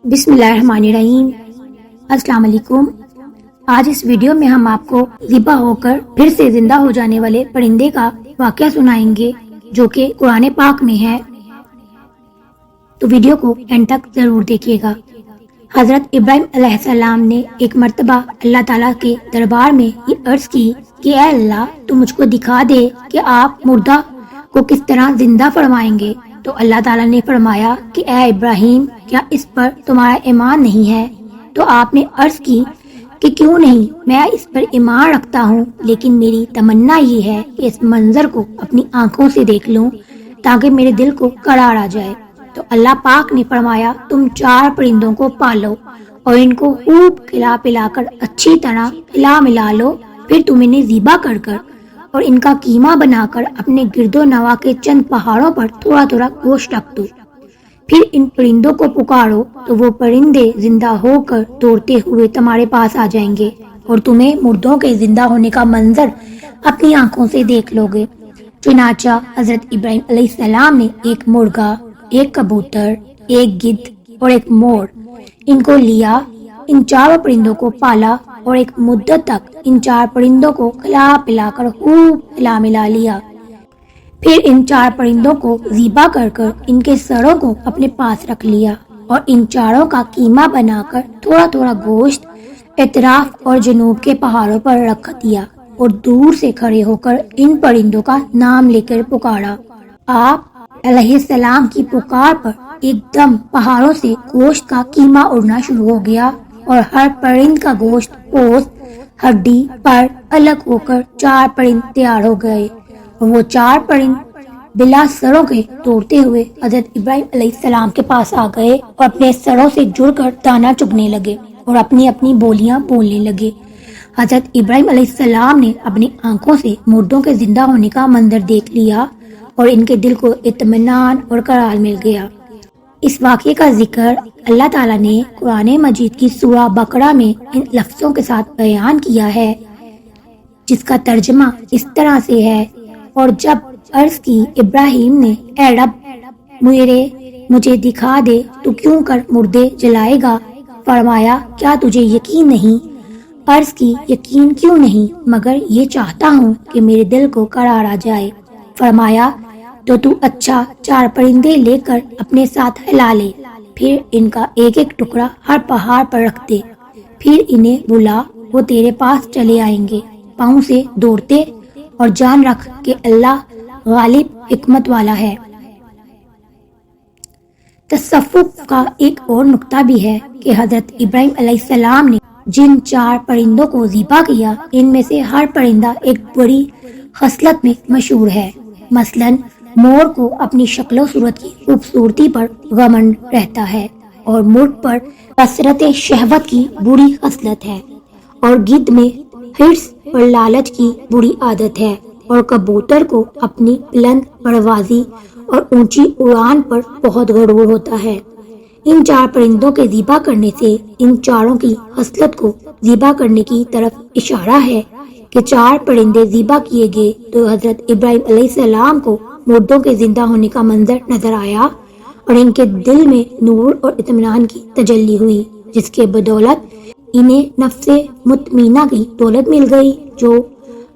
بسم اللہ الرحمن الرحیم۔ السلام علیکم۔ آج اس ویڈیو میں ہم آپ کو ذبح ہو کر پھر سے زندہ ہو جانے والے پرندے کا واقعہ سنائیں گے جو کہ قرآن پاک میں ہے، تو ویڈیو کو اینڈ تک ضرور دیکھیے گا۔ حضرت ابراہیم علیہ السلام نے ایک مرتبہ اللہ تعالیٰ کے دربار میں یہ عرض کی کہ اے اللہ، تو مجھ کو دکھا دے کہ آپ مردہ کو کس طرح زندہ فرمائیں گے۔ تو اللہ تعالیٰ نے فرمایا کہ اے ابراہیم، کیا اس پر تمہارا ایمان نہیں ہے؟ تو آپ نے عرض کی کہ کیوں نہیں، میں اس پر ایمان رکھتا ہوں، لیکن میری تمنا یہ ہے کہ اس منظر کو اپنی آنکھوں سے دیکھ لوں تاکہ میرے دل کو قرار آ جائے۔ تو اللہ پاک نے فرمایا تم 4 پرندوں کو پالو اور ان کو خوب کھلا پلا کر اچھی طرح کھلا ملا لو، پھر تم انہیں ذبح کر کر اور ان کا قیمہ بنا کر اپنے گرد و نواح کے چند پہاڑوں پر تھوڑا تھوڑا گوشت رکھ دو۔ پھر ان پرندوں کو پکارو تو وہ پرندے زندہ ہو کر دوڑتے ہوئے تمہارے پاس آ جائیں گے اور تمہیں مردوں کے زندہ ہونے کا منظر اپنی آنکھوں سے دیکھ لو گے۔ چنانچہ حضرت ابراہیم علیہ السلام نے ایک مرغا، ایک کبوتر، ایک گدھ اور ایک مور ان کو لیا، ان 4 پرندوں کو پالا اور ایک مدت تک ان 4 پرندوں کو کھلا پلا کر خوب کھلا ملا لیا۔ پھر ان 4 پرندوں کو ذبح کر کر ان کے سروں کو اپنے پاس رکھ لیا اور ان 4 کا قیمہ بنا کر تھوڑا تھوڑا گوشت اطراف اور جنوب کے پہاڑوں پر رکھ دیا اور دور سے کھڑے ہو کر ان پرندوں کا نام لے کر پکارا۔ آپ علیہ السلام کی پکار پر ایک دم پہاڑوں سے گوشت کا قیمہ اڑنا شروع ہو گیا اور ہر پرند کا گوشت، پوست، ہڈی پر الگ ہو کر 4 پرند تیار ہو گئے اور وہ 4 پرند بلا سروں کے دوڑتے ہوئے حضرت ابراہیم علیہ السلام کے پاس آ گئے اور اپنے سروں سے جڑ کر دانا چگنے لگے اور اپنی اپنی بولیاں بولنے لگے۔ حضرت ابراہیم علیہ السلام نے اپنی آنکھوں سے مردوں کے زندہ ہونے کا منظر دیکھ لیا اور ان کے دل کو اطمینان اور قرار مل گیا۔ اس واقعے کا ذکر اللہ تعالیٰ نے قرآن مجید کی سورہ بقرہ میں ان لفظوں کے ساتھ بیان کیا ہے، جس کا ترجمہ اس طرح سے ہے، اور جب عرض کی ابراہیم نے اے رب مجھے دکھا دے تو کیوں کر مردے جلائے گا، فرمایا کیا تجھے یقین نہیں؟ عرض کی یقین کیوں نہیں، مگر یہ چاہتا ہوں کہ میرے دل کو قرار آ جائے۔ فرمایا تو اچھا 4 پرندے لے کر اپنے ساتھ ہلا لے، پھر ان کا ایک ایک ٹکڑا ہر پہاڑ پر رکھ دے، پھر انہیں بلا، وہ تیرے پاس چلے آئیں گے پاؤں سے دوڑتے، اور جان رکھ کہ اللہ غالب حکمت والا ہے۔ تصوف کا ایک اور نقطہ بھی ہے کہ حضرت ابراہیم علیہ السلام نے جن 4 پرندوں کو ذبح کیا، ان میں سے ہر پرندہ ایک بڑی خصلت میں مشہور ہے۔ مثلاً مور کو اپنی شکل و صورت کی خوبصورتی پر گھمنڈ رہتا ہے، اور مرغ پر کثرت شہوت کی بری خصلت ہے، اور گدھ میں حرص اور لالچ کی بری عادت ہے، اور کبوتر کو اپنی بلند پروازی اور اونچی اڑان پر بہت غرور ہوتا ہے۔ ان 4 پرندوں کے ذبح کرنے سے ان 4 کی خصلت کو ذبح کرنے کی طرف اشارہ ہے کہ 4 پرندے ذبح کیے گئے تو حضرت ابراہیم علیہ السلام کو مردوں کے زندہ ہونے کا منظر نظر آیا اور ان کے دل میں نور اور اطمینان کی تجلی ہوئی، جس کے بدولت انہیں نفس مطمئنہ کی دولت مل گئی۔ جو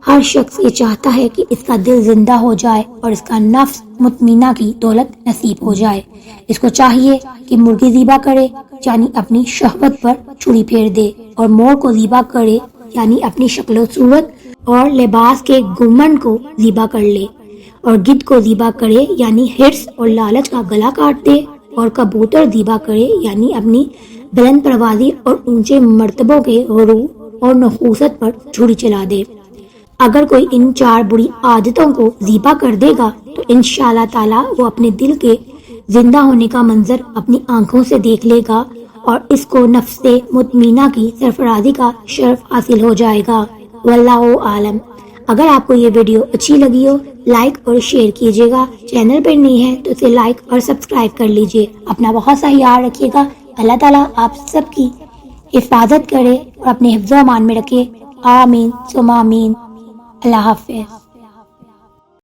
ہر شخص یہ چاہتا ہے کہ اس کا دل زندہ ہو جائے اور اس کا نفس مطمئنہ کی دولت نصیب ہو جائے، اس کو چاہیے کہ مرغی ذبح کرے یعنی اپنی شہوت پر چھری پھیر دے، اور مور کو ذبح کرے یعنی اپنی شکل و صورت اور لباس کے گھمنڈ کو ذبح کر لے، اور گدھ کو ذبح کرے یعنی حرص اور لالچ کا گلا کاٹ دے، اور کبوتر ذبح کرے یعنی اپنی بلند پروازی اور اونچے مرتبوں کے غرور اور نحوست پر چھری چلا دے۔ اگر کوئی ان 4 بری عادتوں کو ذبح کر دے گا تو انشاءاللہ تعالی وہ اپنے دل کے زندہ ہونے کا منظر اپنی آنکھوں سے دیکھ لے گا اور اس کو نفس مطمئنہ کی سرفرازی کا شرف حاصل ہو جائے گا۔ واللہ عالم۔ اگر آپ کو یہ ویڈیو اچھی لگی ہو، لائک اور شیئر کیجیے گا، چینل پر نہیں ہے تو اسے لائک اور سبسکرائب کر لیجیے۔ اپنا بہت سا خیال رکھیے گا۔ اللہ تعالیٰ آپ سب کی حفاظت کرے اور اپنے حفظ و امان میں رکھے۔ آمین ثم آمین۔ اللہ حافظ۔